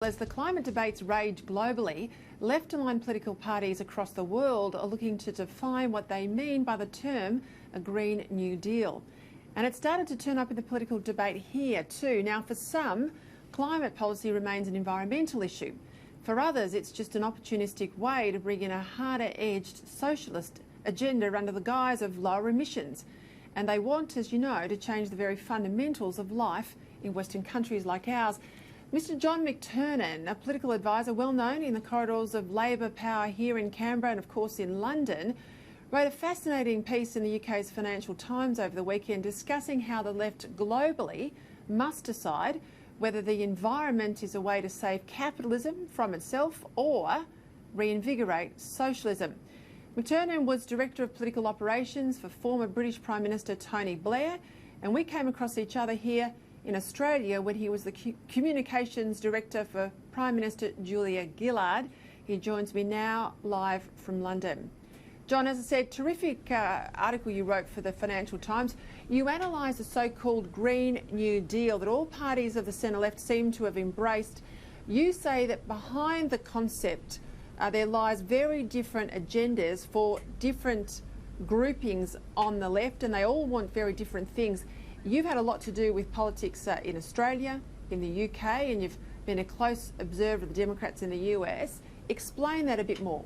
As the climate debates rage globally, left-aligned political parties across the world are looking to define what they mean by the term a Green New Deal. And it started to turn up in the political debate here too. Now, for some, climate policy remains an environmental issue. For others, it's just an opportunistic way to bring in a harder-edged socialist agenda under the guise of lower emissions. And they want, as you know, to change the very fundamentals of life in Western countries like ours. Mr John McTeran, a political advisor well known in the corridors of Labor power here in Canberra and of course in London, wrote a fascinating piece in the UK's Financial Times over the weekend discussing how the left globally must decide whether the environment is a way to save capitalism from itself or reinvigorate socialism. McTeran was Director of Political Operations for former British Prime Minister Tony Blair, and we came across each other here in Australia when he was the Communications Director for Prime Minister Julia Gillard. He joins me now live from London. John, as I said, terrific article you wrote for the Financial Times. You analysed the so-called Green New Deal that all parties of the centre-left seem to have embraced. You say that behind the concept there lies very different agendas for different groupings on the left, and they all want very different things. You've had a lot to do with politics in Australia, in the UK, and you've been a close observer of the Democrats in the US. Explain that a bit more.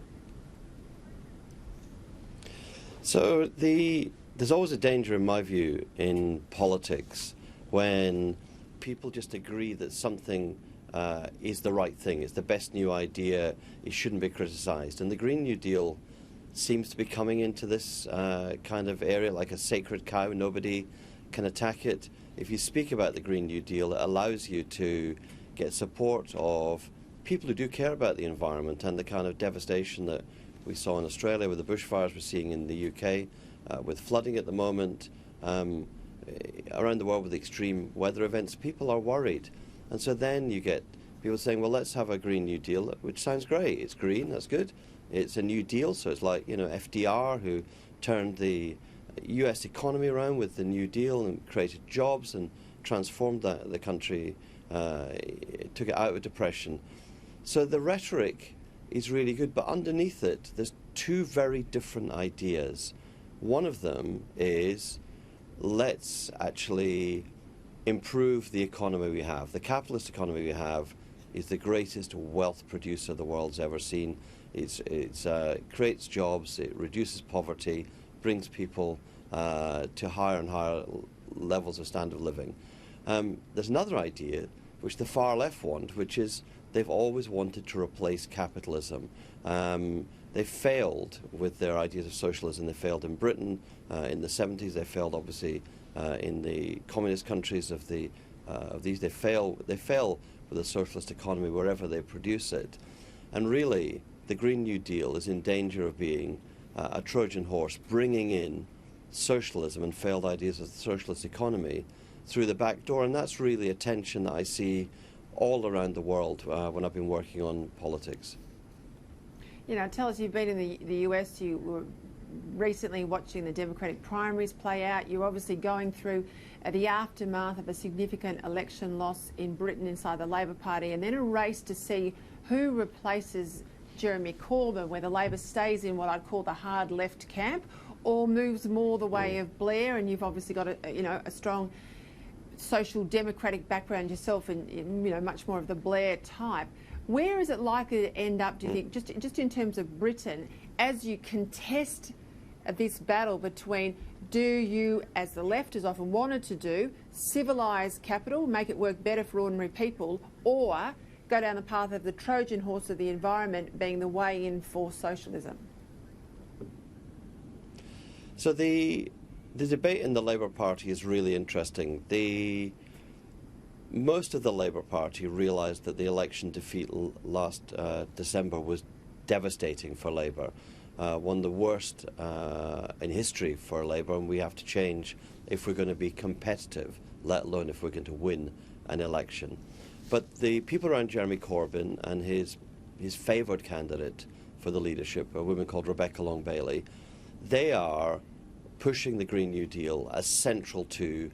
So there's always a danger, in my view, in politics when people just agree that something is the right thing, it's the best new idea, it shouldn't be criticised. And the Green New Deal seems to be coming into this kind of area like a sacred cow. Nobody can attack it. If you speak about the Green New Deal, it allows you to get support of people who do care about the environment and the kind of devastation that we saw in Australia with the bushfires we're seeing in the UK, with flooding at the moment, around the world with extreme weather events. People are worried. And so then you get people saying, well, let's have a Green New Deal, which sounds great. It's green, that's good. It's a new deal, so it's like, you know, FDR, who turned the US economy around with the New Deal and created jobs and transformed the country, took it out of depression. So the rhetoric is really good, but underneath it, there's two very different ideas. One of them is, let's actually improve the economy we have. The capitalist economy we have is the greatest wealth producer the world's ever seen. It creates jobs, it reduces poverty, brings people to higher and higher levels of standard of living. There's another idea which the far left want, which is they've always wanted to replace capitalism. They failed with their ideas of socialism. They failed in Britain in the 70s. They failed, obviously, in the communist countries of these. They fail with a socialist economy wherever they produce it. And really, the Green New Deal is in danger of being a Trojan horse, bringing in socialism and failed ideas of the socialist economy through the back door. And that's really a tension that I see all around the world when I've been working on politics. You know, tell us, you've been in the US, you were recently watching the Democratic primaries play out. You're obviously going through the aftermath of a significant election loss in Britain inside the Labor Party, and then a race to see who replaces Jeremy Corbyn, whether Labor stays in what I'd call the hard left camp or moves more the way of Blair. And you've obviously got a strong social democratic background yourself, and much more of the Blair type. Where is it likely to end up, do you think, just in terms of Britain, as you contest this battle between, do you, as the left has often wanted to do, civilise capital, make it work better for ordinary people, or go down the path of the Trojan horse of the environment being the way in for socialism? So the debate in the Labour Party is really interesting. Most of the Labour Party realised that the election defeat last December was devastating for Labour, one of the worst in history for Labour, and we have to change if we're going to be competitive, let alone if we're going to win an election. But the people around Jeremy Corbyn and his favoured candidate for the leadership, a woman called Rebecca Long-Bailey, they are pushing the Green New Deal as central to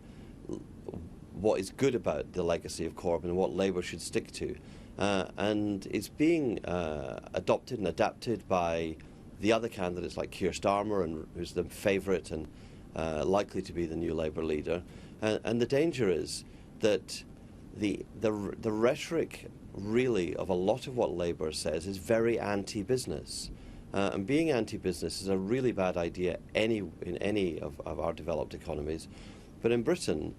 what is good about the legacy of Corbyn and what Labour should stick to. and it's being adopted and adapted by the other candidates like Keir Starmer, and who's the favourite and likely to be the new Labour leader. And the danger is that the rhetoric really of a lot of what Labour says is very anti-business. And being anti-business is a really bad idea in any of our developed economies. But in Britain,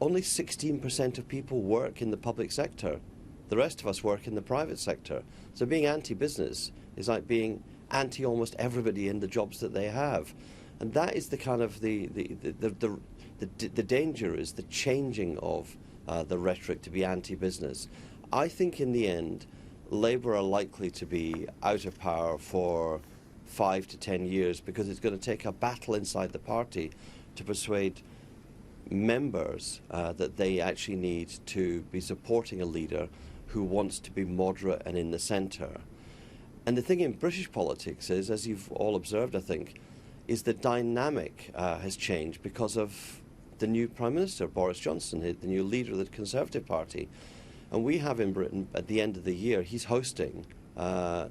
only 16% of people work in the public sector. The rest of us work in the private sector. So being anti-business is like being anti almost everybody in the jobs that they have. And that is the kind of the danger, is the changing of the rhetoric to be anti-business. I think in the end, Labour are likely to be out of power for 5 to 10 years because it's going to take a battle inside the party to persuade members that they actually need to be supporting a leader who wants to be moderate and in the centre. And the thing in British politics is, as you've all observed, I think, is the dynamic has changed because of the new Prime Minister, Boris Johnson, the new leader of the Conservative Party. And we have in Britain, at the end of the year, he's hosting the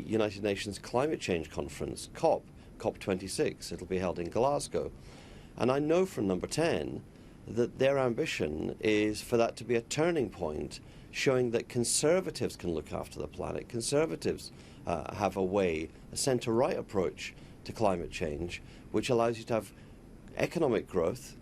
United Nations Climate Change Conference, COP26. It'll be held in Glasgow. And I know from Number 10 that their ambition is for that to be a turning point, showing that Conservatives can look after the planet. Conservatives have a centre-right approach to climate change, which allows you to have economic growth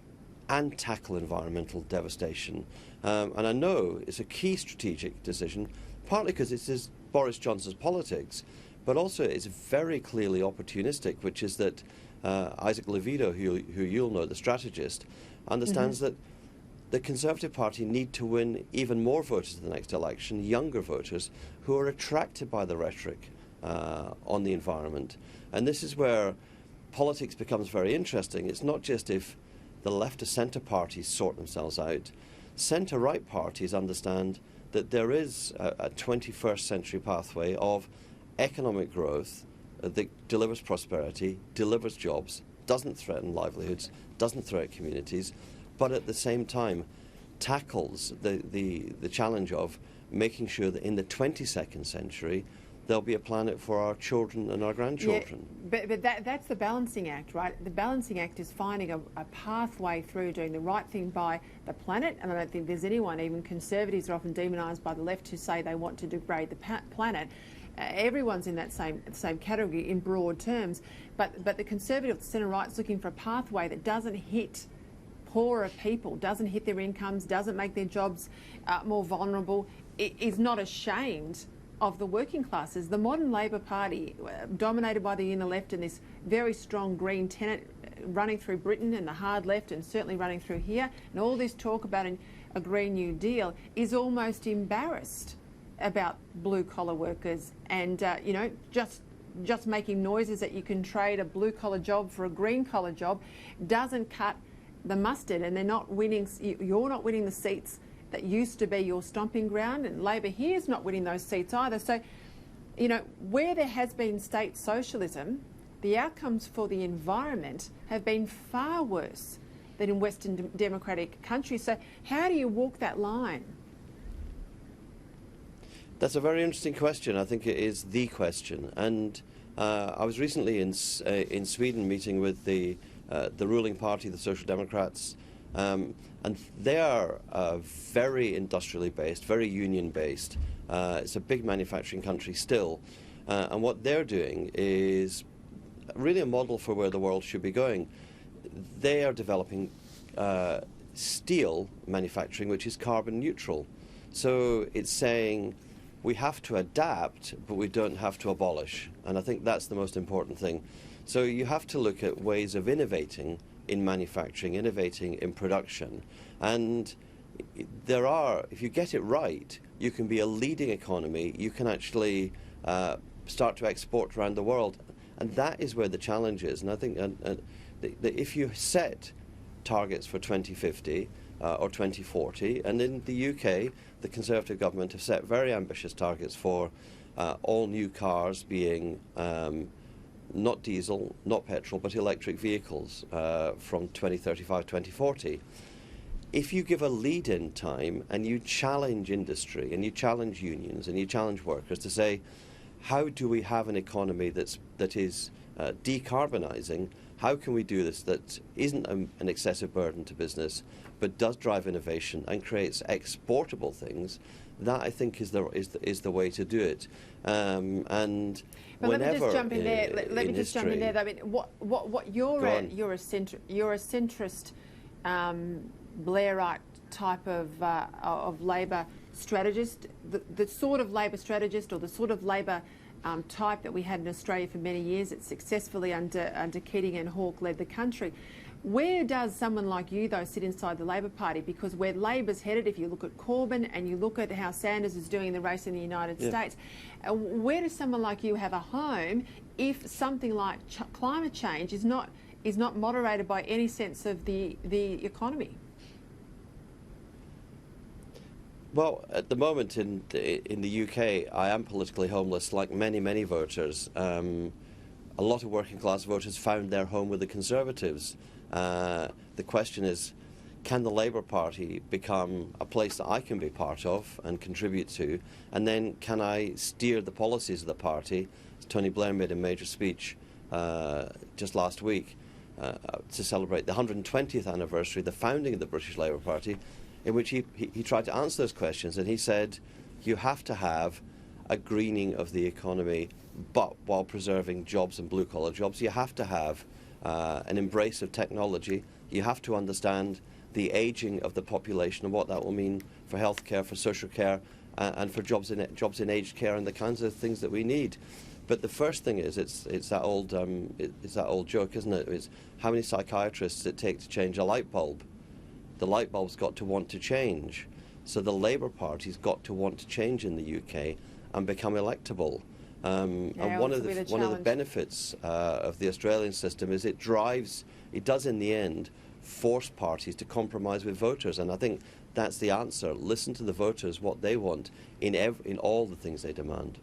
and tackle environmental devastation. And I know it's a key strategic decision, partly because it's Boris Johnson's politics, but also it's very clearly opportunistic, which is that Isaac Levido, who you'll know, the strategist, understands that the Conservative Party need to win even more voters in the next election, younger voters, who are attracted by the rhetoric on the environment. And this is where politics becomes very interesting. It's not just if the left of centre parties sort themselves out. Centre-right parties understand that there is a 21st century pathway of economic growth that delivers prosperity, delivers jobs, doesn't threaten livelihoods, doesn't threaten communities, but at the same time tackles the challenge of making sure that in the 22nd century there'll be a planet for our children and our grandchildren. Yeah, but that's the balancing act, right? The balancing act is finding a pathway through doing the right thing by the planet, and I don't think there's anyone, even Conservatives are often demonised by the left, who say they want to degrade the planet. Everyone's in that same category in broad terms, but the Conservative centre-right's looking for a pathway that doesn't hit poorer people, doesn't hit their incomes, doesn't make their jobs more vulnerable, is not ashamed of the working classes. The modern Labor Party, dominated by the inner left and this very strong green tenet running through Britain and the hard left and certainly running through here, and all this talk about a Green New Deal, is almost embarrassed about blue-collar workers and, just making noises that you can trade a blue-collar job for a green-collar job doesn't cut the mustard, and they're not winning. You're not winning the seats that used to be your stomping ground, and Labor here is not winning those seats either. So, where there has been state socialism, the outcomes for the environment have been far worse than in Western democratic countries. So how do you walk that line? That's a very interesting question. I think it is the question. And I was recently in Sweden meeting with the ruling party, the Social Democrats, and they are very industrially based, very union based. It's a big manufacturing country still. And what they're doing is really a model for where the world should be going. They are developing steel manufacturing, which is carbon neutral. So it's saying we have to adapt, but we don't have to abolish. And I think that's the most important thing. So you have to look at ways of innovating in manufacturing, innovating in production. And if you get it right, you can be a leading economy. You can actually start to export around the world. And that is where the challenge is. And I think that if you set targets for 2050 or 2040, and in the UK, the Conservative government have set very ambitious targets for all new cars being not diesel, not petrol, but electric vehicles from 2035, 2040. if you give a lead-in time and you challenge industry and you challenge unions and you challenge workers to say, how do we have an economy that is decarbonising? How can we do this that isn't an excessive burden to business, but does drive innovation and creates exportable things? That, I think, is the way to do it. And but whenever let me just jump in there. Let me just jump in there. I mean, what you're a centrist, Blairite type of Labor strategist, the sort of Labor strategist or the sort of Labor type that we had in Australia for many years that successfully under Keating and Hawke led the country. Where does someone like you, though, sit inside the Labor Party? Because where Labor's headed, if you look at Corbyn and you look at how Sanders is doing in the race in the United States, where does someone like you have a home if something like climate change is not moderated by any sense of the economy? Well, at the moment in the UK, I am politically homeless, like many voters. A lot of working class voters found their home with the Conservatives. The question is, can the Labour Party become a place that I can be part of and contribute to? And then can I steer the policies of the party, as Tony Blair made a major speech just last week to celebrate the 120th anniversary of the founding of the British Labour Party, in which he tried to answer those questions. And he said, you have to have a greening of the economy, but while preserving jobs and blue-collar jobs. You have to have an embrace of technology. You have to understand the ageing of the population and what that will mean for healthcare, for social care, and for jobs in aged care and the kinds of things that we need. But the first thing is, it's that old joke, isn't it? It's how many psychiatrists it takes to change a light bulb. The light bulb's got to want to change. So the Labour Party's got to want to change in the UK and become electable. And one of the benefits of the Australian system is it does in the end force parties to compromise with voters, and I think that's the answer. Listen to the voters, what they want in all the things they demand.